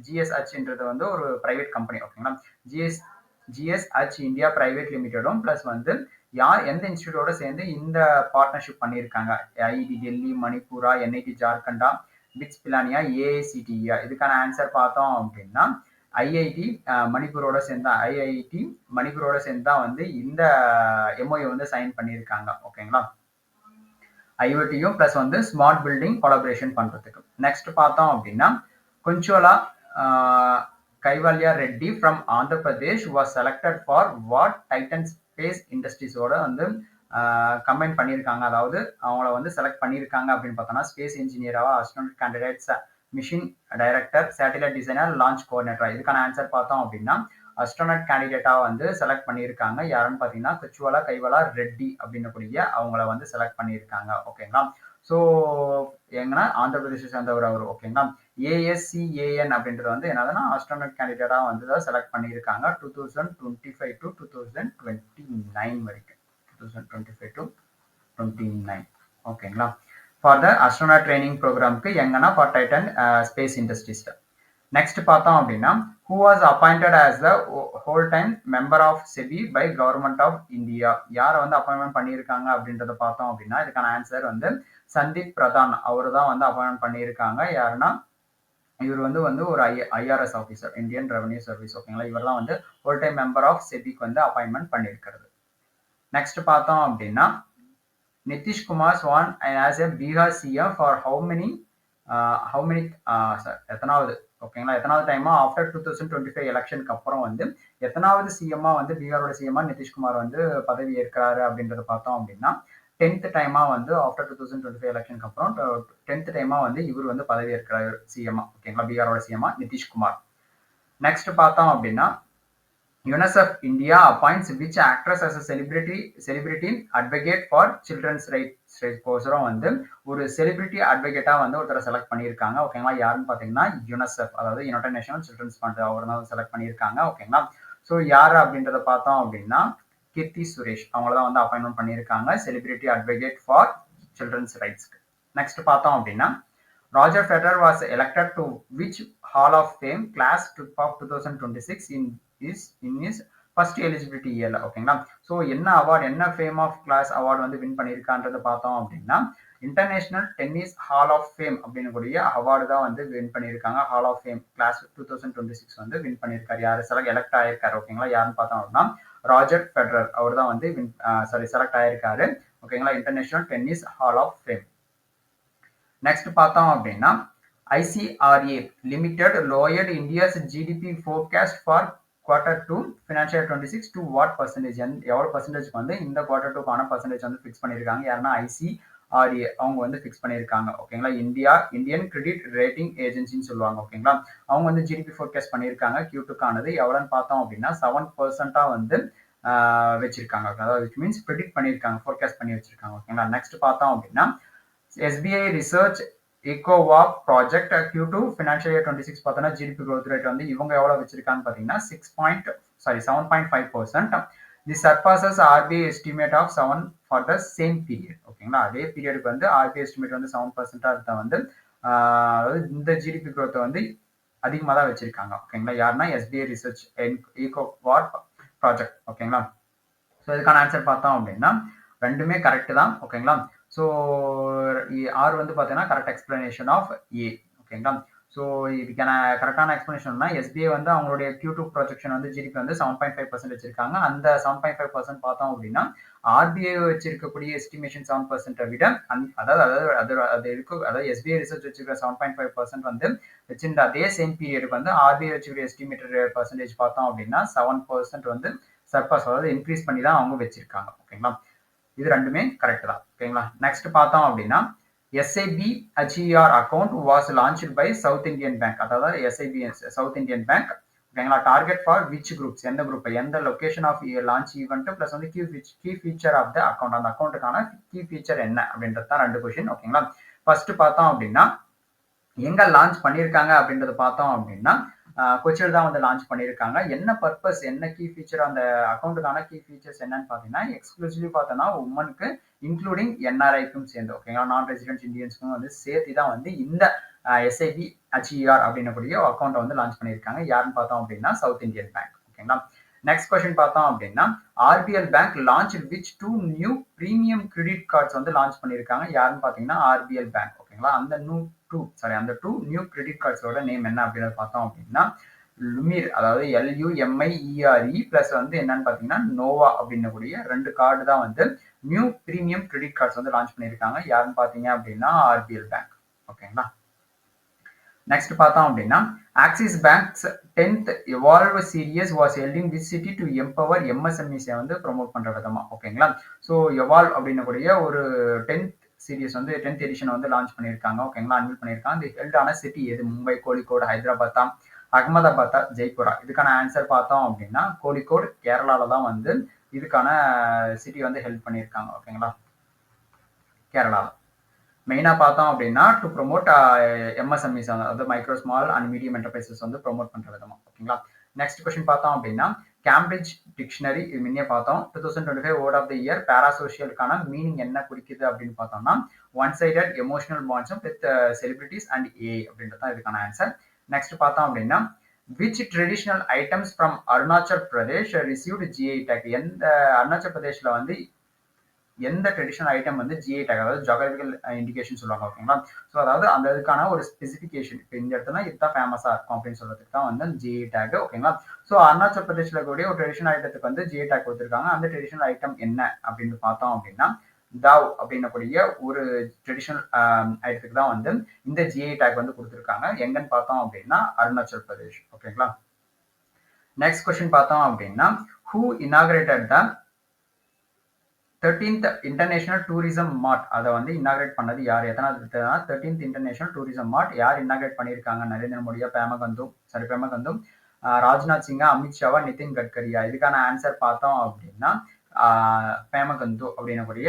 GSHன்றது வந்து ஒரு பிரைவேட் கம்பெனி. ஓகேங்களா. GSH இந்தியா பிரைவேட் லிமிடெடும் பிளஸ் வந்து யார் எந்த இன்ஸ்டியூட்டோட சேர்ந்து இந்த பார்ட்னர்ஷிப் பண்ணியிருக்காங்க? IIT டெல்லி, மணிப்பூரா, NIT ஜார்க்கண்டா, பிட்ஸ் பிலானியா, AICTEA? இதுக்கான ஆன்சர் பார்த்தோம் அப்படின்னா ஐஐடி மணிப்பூரோட சேர்ந்தா வந்து இந்த MOU வந்து சைன் பண்ணியிருக்காங்க. ஓகேங்களா. IoTயும் பிளஸ் வந்து ஸ்மார்ட் பில்டிங் கொலாபரேஷன் பண்றதுக்கு. நெக்ஸ்ட் பார்த்தோம் அப்படின்னா Kunchala Kaivalya Reddy from Andhra Pradesh was selected for what Titan space இண்டஸ்ட்ரீஸோட வந்து கம்பைன் பண்ணியிருக்காங்க. அதாவது அவங்கள வந்து செலக்ட் பண்ணியிருக்காங்க அப்படின்னு பார்த்தோம்னா ஸ்பேஸ் இன்ஜினியராக, astronaut candidates, machine director, satellite designer, launch coordinator. இதுக்கான ஆன்சர் பார்த்தோம் அப்படின்னா அஸ்ட்ரோனட் கேண்டிடேட்டா வந்து செலக்ட் பண்ணியிருக்காங்க. யாருன்னு பார்த்தீங்கன்னா கச்சுவலா கைவாலா ரெட்டி அப்படின்னக்கூடிய அவங்கள வந்து செலக்ட் பண்ணியிருக்காங்க. ஓகேங்களா. ஸோ எங்கன்னா ஆந்திர பிரதேச சேர்ந்தவர் அவர். ஓகேங்களா. ASCAN அப்படின்றது வந்து என்னதுன்னா அஸ்ட்ரோனட் கேண்டிடேட்டா வந்து தான் செலக்ட் பண்ணியிருக்காங்க 2025 to 2029 வரைக்கும். 2025 to 29. ஓகேங்களா. ஃபார் த அஸ்ட்ரோனாட் ட்ரைனிங் ப்ரோக்ராம்க்கு எங்கன்னா for Titan space industries. Next பார்த்தோம் அப்படின்னா who was appointed as the whole time member of SEBI by government of India? யாரை வந்து அப்பாயின்மெண்ட் பண்ணியிருக்காங்க அப்படின்றத பார்த்தோம் அப்படின்னா இதுக்கான ஆன்சர் வந்து சந்தீப் பிரதான் அவர் தான் வந்து அப்பாயின்மெண்ட் பண்ணியிருக்காங்க. யாருன்னா இவர் வந்து ஒரு IRS officer, Indian revenue service. ஓகேங்களா. இவரெல்லாம் வந்து ஹோல் டைம் மெம்பர் ஆஃப் செபிக்கு வந்து அப்பாயின்மெண்ட் பண்ணியிருக்கிறது. நெக்ஸ்ட் பார்த்தோம் அப்படின்னா Nitish Kumar won as a Bihar CM for how many எத்தனாவது? ஓகேங்களா. எத்தனாவது டைமா ஆஃப்டர் 2025 எலெக்ஷனுக்கு அப்புறம் வந்து எத்தனாவது சிஎம்மா வந்து பீகாரோட சிஎம்மா நிதிஷ்குமார் வந்து பதவி ஏற்கிறாரு அப்படின்றத பார்த்தோம் அப்படின்னா 10th டைமா வந்து ஆஃப்டர் 2025 எலெக்ஷனுக்கு அப்புறம் 10th டைமா வந்து இவர் வந்து பதவி ஏற்கிறாரு சிஎம்மா. ஓகேங்களா. பீகாரோட சிஎம்மா நிதிஷ்குமார். நெக்ஸ்ட் பார்த்தோம் அப்படின்னா UNICEF India appoints which actress as a celebrity advocate for children's rights கோசரம் வந்து ஒரு செலிபிரிட்டி அட்வொகேட்டா வந்து ஒருத்தரை செலக்ட் பண்ணியிருக்காங்க. ஓகேங்களா. யாருன்னு பார்த்தீங்கன்னா UNICEF, அதாவது யுனைடெட் நேஷனல் சில்ட்ரன்ஸ் ஃபண்ட், அவர் தான் செலக்ட் பண்ணியிருக்காங்க. ஓகேங்களா. ஸோ யார் அப்படின்றத பார்த்தோம் அப்படின்னா கீர்த்தி சுரேஷ் அவங்கள தான் வந்து அப்பாயின்மெண்ட் பண்ணியிருக்காங்க செலிபிரிட்டி அட்வொகேட் ஃபார் சில்ட்ரன்ஸ் ரைட்ஸ்க்கு. நெக்ஸ்ட் பார்த்தோம் அப்படின்னா Roger Federer was elected to which hall of fame class of 2026 in is first eligibility இயர்ல. ஓகேங்களா. ஸோ என்ன அவார்டு, என்ன ஃபேம் ஆஃப் கிளாஸ் அவார்டு வந்து வின் பண்ணியிருக்கான்றத பார்த்தோம் அப்படின்னா international tennis hall of fame அப்படின்னு கூடிய அவார்டு தான் வந்து வின் பண்ணியிருக்காங்க. ஹால் ஆஃப் ஃபேம் கிளாஸ் 2026 வந்து வின் பண்ணியிருக்காரு. யாரு எலெக்ட் ஆயிருக்காரு? ஓகேங்களா. யாருன்னு பார்த்தோம் அப்படின்னா ராஜர் ஃபெடரர் அவர் தான் வந்து செலக்ட் ஆயிருக்காரு. ஓகேங்களா. International tennis hall of fame. Next பார்த்தோம் அப்படின்னா ICRA limited lowered India's GDP forecast for Q2 financial 26 to what percentage? எவ்வளவு பர்சன்டேஜ் வந்து இந்த Q2க்கான பர்சன்டேஜ் வந்து ஃபிக்ஸ் பண்ணியிருக்காங்க? யாருன்னா ICRA அவங்க வந்து ஃபிக்ஸ் பண்ணியிருக்காங்க. ஓகேங்களா. இந்தியன் கிரெடிட் ரேட்டிங் ஏஜென்சின்னு சொல்லுவாங்க. ஓகேங்களா. அவங்க வந்து GDP ஃபோர்காஸ்ட் பண்ணியிருக்காங்க. Q2க்கானது எவ்வளோன்னு பார்த்தோம் அப்படின்னா 7% வந்து வச்சிருக்காங்க. அதாவது விச் மீன்ஸ் ப்ரெடிக்ட் பண்ணியிருக்காங்க, ஃபோர்காஸ்ட் பண்ணி வச்சிருக்காங்க. ஓகேங்களா. நெக்ஸ்ட் பார்த்தோம் அப்படின்னா SBI research EcoWalk project Q2 financial year 26 பார்த்தோன்னா ஜிடிபி growth ரேட் வந்து இவங்க எவ்வளவு வச்சிருக்காங்க பார்த்தீங்கன்னா 7.5%. The surpasses RBI estimate of 7 for the same period. ஓகேங்களா. அதே பீரியடுக்கு வந்து RBI எஸ்டிமேட் வந்து 7% இருந்த வந்து அதாவது இந்த ஜிடிபி growth வந்து அதிகமாக தான் வச்சிருக்காங்க. ஓகேங்களா. யாருன்னா SBI ரிசர்ச் EcoWalk ப்ராஜெக்ட். ஓகேங்களா. ஸோ இதுக்கான ஆன்சர் பார்த்தோம் அப்படின்னா ரெண்டுமே கரெக்ட் தான். ஓகேங்களா. ஸோ ஆர் வந்து பார்த்தீங்கன்னா கரெக்ட் எக்ஸ்பிளனேஷன் ஆஃப் ஏ. ஓகேங்களா. ஸோ இதுக்கான கரெக்டான எக்ஸ்பிளனேஷன்னா எஸ்பிஐ வந்து அவங்களுடைய Q2 ப்ரொஜெக்ஷன் வந்து ஜிடிபி வந்து 7.5% வச்சிருக்காங்க. அந்த 7.5% பார்த்தோம் அப்படின்னா ஆர்பிஐ வச்சிருக்கக்கூடிய எஸ்டிமேஷன் 7% விட அதாவது அதாவது அது அது இருக்கு. அதாவது எஸ்பிஐ ரிசர்ச் வச்சிருக்கிற 7.5% வந்து வச்சிருந்த அதே சேம் பீரியடுக்கு வந்து ஆர்பிஐ வச்சிருக்கிற எஸ்டிமேட்டட் பர்சன்டேஜ் பார்த்தோம் அப்படின்னா 7% வந்து சர்பாஸ், அதாவது இன்க்ரீஸ் பண்ணி தான் அவங்க வச்சிருக்காங்க. ஓகேங்களா. இது ரெண்டுமே கரெக்ட் தான். ஓகேங்களா. நெக்ஸ்ட் பார்த்தோம் அப்படின்னா SIB HER account was launched by South Indian bank. அதாவது எஸ்ஐபி சவுத் இந்தியன் பேங்க். ஓகேங்களா. டார்கெட் ஃபார் விச் குரூப்ஸ், எந்த குரூப், எந்த location of launch event plus வந்து key feature of the account, அந்த அக்கௌண்ட்டுக்கான கீ ஃபீச்சர் என்ன அப்படின்றது தான் 2 கொஸ்டின். ஓகேங்களா. ஃபர்ஸ்ட் பார்த்தோம் அப்படின்னா எங்க லான்ச் பண்ணியிருக்காங்க அப்படின்றத பார்த்தோம் அப்படின்னா கொச்சியில் தான் வந்து லான்ச் பண்ணியிருக்காங்க. என்ன பர்பஸ், என்ன கீ ஃபீச்சர், அந்த அக்கௌண்ட்டுக்கான கீ ஃபீச்சர்ஸ் என்னன்னு பார்த்தீங்கன்னா எக்ஸ்க்ளூசிவ்லி பார்த்தோன்னா உமனுக்கு இன்க்ளூடிங் என்ஆர்ஐக்கும் சேர்ந்து, ஓகேங்களா, நான் ரெசிடென்ட் இந்தியன்ஸ்க்கும் வந்து சேர்த்து தான் வந்து இந்த எஸ்ஐபி HER அப்படின்னக்கூடிய அக்கௌண்ட்டை வந்து லான்ச் பண்ணியிருக்காங்க. யாருன்னு பார்த்தோம் அப்படின்னா சவுத் இந்தியன் பேங்க். ஓகேங்களா. நெக்ஸ்ட் கொஸ்டின் பார்த்தோம் அப்படின்னா RBL bank launch which 2 new premium credit cards வந்து லான்ச் பண்ணியிருக்காங்க. யாருன்னு பார்த்தீங்கன்னா ஆர்பிஎல் பேங்க். ஓகேங்களா. அந்த அந்த டூ நியூ கிரெடிட் கார்ட்ஸோட நேம் என்ன அப்படின்னு பார்த்தோம் அப்படின்னா லுமிர், அதாவது LUMIERE பிளஸ் வந்து என்னன்னு பார்த்தீங்கன்னா நோவா அப்படின்னக்கூடிய 2 கார்டு தான் வந்து நியூ பிரீமியம் கிரெடிட் கார்ட்ஸ் வந்து லான்ச் பண்ணியிருக்காங்க. யாருன்னு பார்த்தீங்க அப்படின்னா ஆர்பிஎல் பேங்க். ஓகேங்களா. நெக்ஸ்ட் பார்த்தோம் அப்படின்னா Axis Bank's 10th evolve series was held in which city to empower MSMEs வந்து ப்ரொமோட் பண்ற விதமா. ஓகேங்களா. ஸோ எவால்வ் அப்படின்னக்கூடிய ஒரு 10th சீரியஸ் வந்து 10th எடிஷன் வந்து லான்ச் பண்ணியிருக்காங்க. ஓகேங்களா. அன்வீல் பண்ணியிருக்காங்க. இது ஹெல்டான சிட்டி எது? மும்பை, கோழிக்கோடு, ஹைதராபாத்தா, அகமதாபாத்தா, ஜெய்ப்பூரா? இதுக்கான ஆன்சர் பார்த்தோம் அப்படின்னா கோழிக்கோடு, கேரளால தான் வந்து இதுக்கான சிட்டி வந்து ஹெல்ப் பண்ணியிருக்காங்க. ஓகேங்களா. கேரளா மெயினாக பார்த்தோம் அப்படின்னா டு ப்ரொமோட் MSMEs, அதாவது micro small and medium enterprises வந்து ப்ரொமோட் பண்ற விதமா. ஓகேங்களா. நெக்ஸ்ட் கொஸ்டின் பார்த்தோம் அப்படின்னா கேம்பிரிட்ஜ் டிக்ஷனரி இது முன்னே பார்த்தோம். 2025 வேர்ட் ஆஃப் த இயர் பேராசோஷியலுக்கான மீனிங் என்ன குறிக்குது அப்படின்னு பார்த்தோம்னா ஒன் சைடட் எமோஷனல் பாண்ட்ஸும் வித் செலிபிரிட்டிஸ் அண்ட் அப்படின்றது தான் இதுக்கான ஆன்சர். நெக்ஸ்ட் பார்த்தோம் அப்படின்னா which traditional items from Arunachal Pradesh received GI tag. எந்த அருணாச்சல் பிரதேஷ்ல வந்து எந்த ட்ரெடிஷனல் ஐட்டம் வந்து GI டேக், அதாவது ஜியோகிராபிக்கல் இண்டிகேஷன் சொல்லுவாங்க. ஓகேங்களா. ஸோ அதாவது அந்த இதுக்கான ஒரு ஸ்பெசிஃபிகேஷன், இப்போ இந்த இடத்துல இதுதான் ஃபேமஸா இருக்கும் அப்படின்னு சொல்றதுக்கு தான் வந்து GI டேக். ஓகேங்களா. ஸோ அருணாச்சல் பிரதேஷ்ல இருக்கக்கூடிய ஒரு ட்ரெடிஷனல் ஐட்டத்துக்கு வந்து GI டேக் கொடுத்துருக்காங்க. அந்த ட்ரெடிஷனல் ஐட்டம் என்ன அப்படின்னு பார்த்தோம் அப்படின்னா தாவ் அப்படின்னக்கூடிய ஒரு ட்ரெடிஷனல் ஐட்டத்துக்கு தான் வந்து இந்த GI டேக் வந்து கொடுத்துருக்காங்க. எங்கன்னு பார்த்தோம் அப்படின்னா அருணாச்சல் பிரதேஷ். ஓகேங்களா. நெக்ஸ்ட் கொஸ்டின் பார்த்தோம் அப்படின்னா who inaugurated the 13th international tourism mart, அதை வந்து இன்னாகிரேட் பண்ணது யார்? எத்தனாவது 13th இன்டர்நேஷனல் டூரிசம் மார்ட் யார் இன்னாகிரேட் பண்ணியிருக்காங்க? நரேந்திர மோடியா, பேமகந்தும், ராஜ்நாத் சிங்கா, அமித்ஷாவா, நிதின் கட்கரியா? இதுக்கான ஆன்சர் பார்த்தோம் அப்படின்னா பேமகந்து அப்படின்னக்கூடிய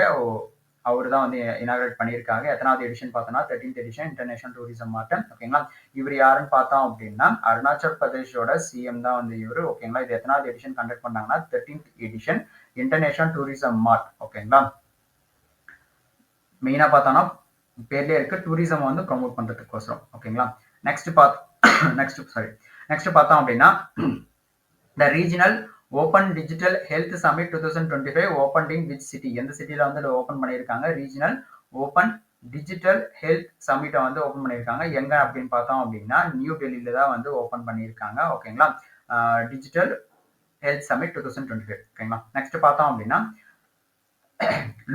அவர் தான் வந்து இனாகிரேட் பண்ணியிருக்காங்க. எத்தனாவது எடிஷன் பார்த்தோம்னா 13th எடிஷன் இன்டர்நேஷனல் டூரிசம் மார்ட். ஓகேங்களா. இவர் யாருன்னு பார்த்தோம் அப்படின்னா அருணாச்சல் பிரதேஷோட சிஎம் தான் வந்து இவர். ஓகேங்களா. இது எத்தனாவது எடிஷன் கண்டக்ட் பண்ணாங்கன்னா 13th எடிஷன் இன்டர்நேஷனல் டூரிசம் மார்ட். ஓகேங்களா. மெயினா பார்த்தோம்னா பேர்லயே இருக்கு, டூரிசம் வந்து ப்ரொமோட் பண்றதுக்கோசரம். ஓகேங்களா. நெக்ஸ்ட் பார்த்தோம் அப்படின்னா the regional open digital health summit 2025 open in which city? எந்த சிட்டில வந்து ஓப்பன் பண்ணியிருக்காங்க? ரீஜனல் ஓப்பன் டிஜிட்டல் ஹெல்த் சமிட்டை வந்து ஓப்பன் பண்ணியிருக்காங்க. எங்க அப்படின்னு பார்த்தோம் அப்படின்னா நியூ டெல்லியில தான் வந்து ஓப்பன் பண்ணியிருக்காங்க. ஓகேங்களா. Digital health summit 2025. ஓகேங்களா. நெக்ஸ்ட் பார்த்தோம் அப்படின்னா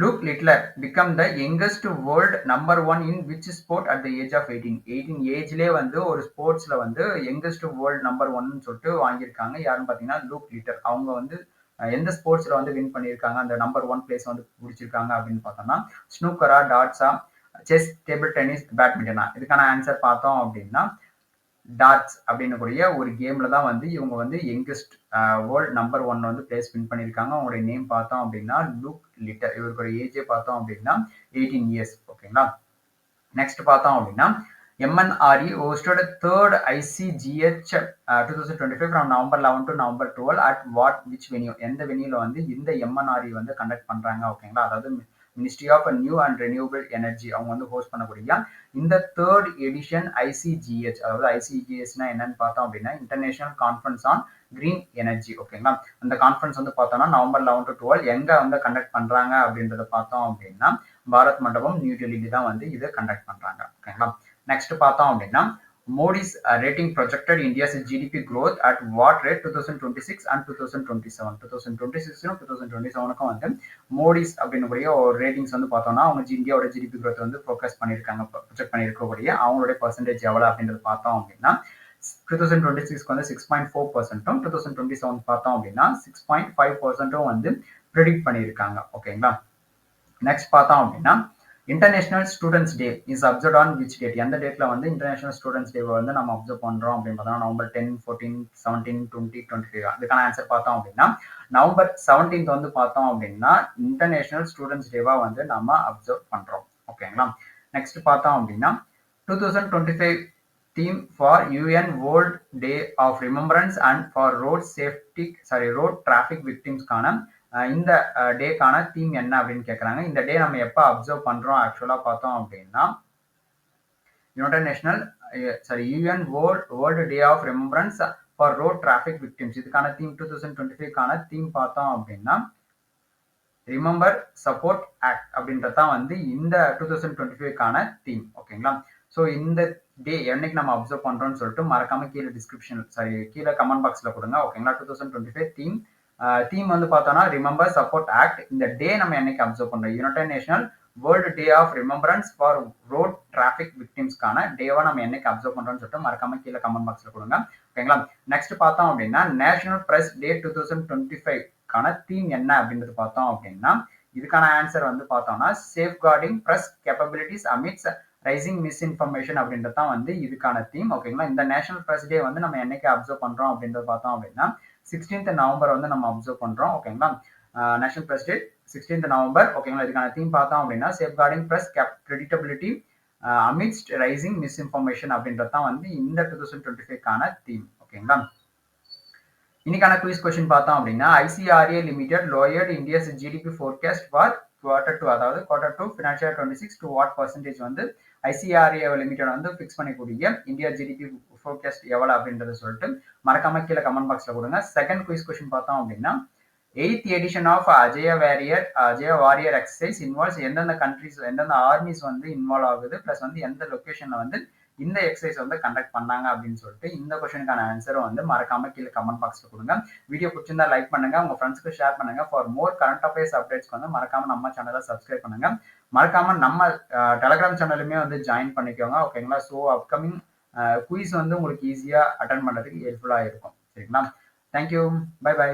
Luke Littler become the youngest world number 1 in which sport at the age of 18 ஏஜ்லேயே வந்து ஒரு ஸ்போர்ட்ஸ்ல வந்து யங்கஸ்ட் வேர்ல்ட் நம்பர் 1 சொல்லிட்டு வாங்கியிருக்காங்க. யாருன்னு பார்த்தீங்கன்னா லூக் லிட்டர். அவங்க வந்து எந்த ஸ்போர்ட்ஸ்ல வந்து வின் பண்ணியிருக்காங்க, அந்த நம்பர் 1 பிளேஸ் வந்து பிடிச்சிருக்காங்க அப்படின்னு பார்த்தோம்னா ஸ்னூக்கரா, டாட்ஸா, செஸ், டேபிள் டென்னிஸ், பேட்மிண்டனா? இதுக்கான ஆன்சர் பார்த்தோம் அப்படின்னா டாட்ஸ் அப்படின்னக்கூடிய ஒரு கேம்ல தான் வந்து இவங்க வந்து யங்கஸ்ட் வேர்ல்ட் நம்பர் 1 வந்து பிளேஸ் வின் பண்ணியிருக்காங்க. அவங்களுடைய நேம் பார்த்தோம் அப்படின்னா லூக் லிட்டர். இவருடைய ஏஜே பார்த்தோம் அப்படின்னா 18 இயர்ஸ். ஓகேங்களா. நெக்ஸ்ட் பார்த்தோம் அப்படின்னா MNRE hosted third ICGH 2025 from November 11 to November 12 at which venue? எந்த வெனியூல வந்து இந்த MNRE வந்து கண்டக்ட் பண்றாங்க? ஓகேங்களா. அதாவது ministry of new and renewable energy அவங்க வந்து ஹோஸ்ட் பண்ணக்கூடிய இந்த தேர்ட் எடிஷன் ICGH, அதாவது ICGHனா என்னன்னு பார்த்தோம் அப்படின்னா international conference on green energy. ஓகேங்களா. அந்த கான்ஃபரன்ஸ் வந்து பார்த்தோம்னா November 11 to 12 எங்க வந்து கண்டக்ட் பண்றாங்க அப்படின்றத பார்த்தோம் அப்படின்னா பாரத் மண்டபம் நியூ டெல்லியில தான் வந்து இதை கண்டக்ட் பண்றாங்க. ஓகேங்களா. நெக்ஸ்ட் பார்த்தோம் அப்படின்னா Moody's rating projected India's GDP growth at what rate 2026 and 2027. 2026 2027க்கும் வந்து மோடிஸ் அப்படின்னக்கூடிய ஒரு ரேட்டிங்ஸ் வந்து பார்த்தோம்னா அவங்க இந்தியாவோட ஜிடிபி growth வந்து ஃபோக்கஸ் பண்ணியிருக்காங்க, ப்ரொஜெக்ட் பண்ணியிருக்கக்கூடிய அவங்களுடைய பர்சன்டேஜ் எவ்வளோ அப்படின்றது பார்த்தோம் அப்படின்னா 2026 வந்து 6.4%, 2027 பார்த்தோம் அப்படின்னா 6.5% வந்து ப்ரெடிக்ட் பண்ணியிருக்காங்க. ஓகேங்களா. நெக்ஸ்ட் பார்த்தோம் அப்படின்னா international students day is observe on which date, எந்த டேட்ல வந்து இன்டர்நேஷனல் ஸ்டூடெண்ட்ஸ் டே வந்து நம்ம அப்சர்வ் பண்றோம் அப்படின்னு பார்த்தோம்னா நவம்பர் 10, 14, 17, 20, 23. அதுக்கான ஆன்சர் பார்த்தோம் அப்படின்னா நவம்பர் 17 வந்து பார்த்தோம் அப்படின்னா இன்டர்நேஷனல் ஸ்டூடெண்ட்ஸ் டேவா வந்து நம்ம அப்சர்வ் பண்றோம். ஓகேங்களா. நெக்ஸ்ட் பார்த்தோம் அப்படின்னா 2025 theme for UN World Day of Remembrance and for road traffic victims கான இந்த டேக்கான தீம் என்ன அப்படின்னு கேட்குறாங்க. இந்த டே நம்ம எப்போ அப்சர்வ் பண்றோம் ஆக்சுவலா பார்த்தோம் அப்படின்னா UN world day of remembrance for road traffic victims. இதுக்கான தீம் 2025க்கான தீம் பார்த்தோம் அப்படின்னா ரிமெம்பர் சப்போர்ட் ஆக்ட் அப்படின்றதான் வந்து இந்த 2025க்கான தீம். ஓகேங்களா. ஸோ இந்த டே என்னைக்கு நம்ம அப்சர்வ் பண்றோம்னு சொல்லிட்டு மறக்காம கீழே கமெண்ட் பாக்ஸ்ல கொடுங்க. ஓகேங்களா. 2025 தீம் வந்து பார்த்தோம்னா ரிமெம்பர் சப்போர்ட் ஆக்ட். இந்த டே நம்ம என்னைக்கு அப்சர்வ் பண்றோம், United National world day of remembrance for road traffic விக்டிம்ஸ்க்கான டேவா நம்ம என்னைக்கு அப்சர்வ் பண்றோம்னு சொல்லிட்டு மறக்காம கீழே கமெண்ட் பாக்ஸ்ல கொடுங்க. ஓகேங்களா. நெக்ஸ்ட் பார்த்தோம் அப்படின்னா நேஷனல் பிரஸ் டே 2025க்கான தீம் என்ன அப்படின்றது பார்த்தோம் அப்படின்னா இதுக்கான ஆன்சர் வந்து பார்த்தோம்னா safeguarding press capabilities amidst rising misinformation அப்படின்றது தான் வந்து இதுக்கான தீம். ஓகேங்களா. இந்த நேஷனல் பிரஸ் டே வந்து நம்ம என்னைக்கு அப்சர்வ் பண்றோம் அப்படின்றது பார்த்தோம் அப்படின்னா 16th நவம்பர் வந்து நம்ம அப்சர்வ் பண்றோம். ஓகேங்களா. National press day 16th November. ஓகேங்களா. இதுக்கான தீம் பார்த்தோம் அப்படின்னா safeguarding press credibility amidst rising misinformation அப்படின்றது தான் வந்து இந்த 2025க்கான தீம். ஓகேங்களா. இன்னைக்கான குவிஸ் கொஸ்டின் பார்த்தோம் அப்படின்னா ICRA limited lowered India's GDP forecast for Q2, அதாவது Q2 financial 26 to what percentage வந்து ஐசிஆர்ஏ லிமிடெட் வந்து ஃபிக்ஸ் பண்ணக்கூடிய இந்தியா ஜிடிபி ஃபோர்காஸ்ட் எவ்வளவு அப்படின்றத சொல்லிட்டு மறக்காம கீழே கமெண்ட் பாக்ஸ்ல கொடுங்க. செகண்ட் குவிஸ் கொஸ்டின் பார்த்தோம் அப்படின்னா 8th edition of Ajeya warrior exercise involves எந்தெந்த கண்ட்ரிஸ் எந்தெந்த ஆர்மிஸ் வந்து இன்வால்வ் ஆகுது பிளஸ் வந்து எந்த லொகேஷன்ல வந்து இந்த எக்ஸசைஸ் வந்து கண்டக்ட் பண்ணாங்க அப்படின்னு சொல்லிட்டு இந்த கொஸ்டினுக்கான ஆன்சரும் வந்து மறக்காம கீழே கமெண்ட் பாக்ஸ்ல கொடுங்க. வீடியோ பிடிச்சிருந்தா லைக் பண்ணுங்க, உங்க ஃப்ரெண்ட்ஸ்க்கு ஷேர் பண்ணுங்க. ஃபார் மோர் கரண்ட் அஃபேர்ஸ் அப்டேட்ஸ்க்கு வந்து மறக்காம நம்ம சேனலை சப்ஸ்கிரைப் பண்ணுங்க. மறக்காம நம்ம டெலிகிராம் சேனலுமே வந்து ஜாயின் பண்ணிக்கோங்க. ஓகேங்களா. ஸோ அப்கமிங் குயிஸ் வந்து உங்களுக்கு ஈஸியா அட்டன் பண்றதுக்கு ஹெல்ப்ஃபுல்லா இருக்கும். சரிங்களா. தேங்க்யூ. Bye by.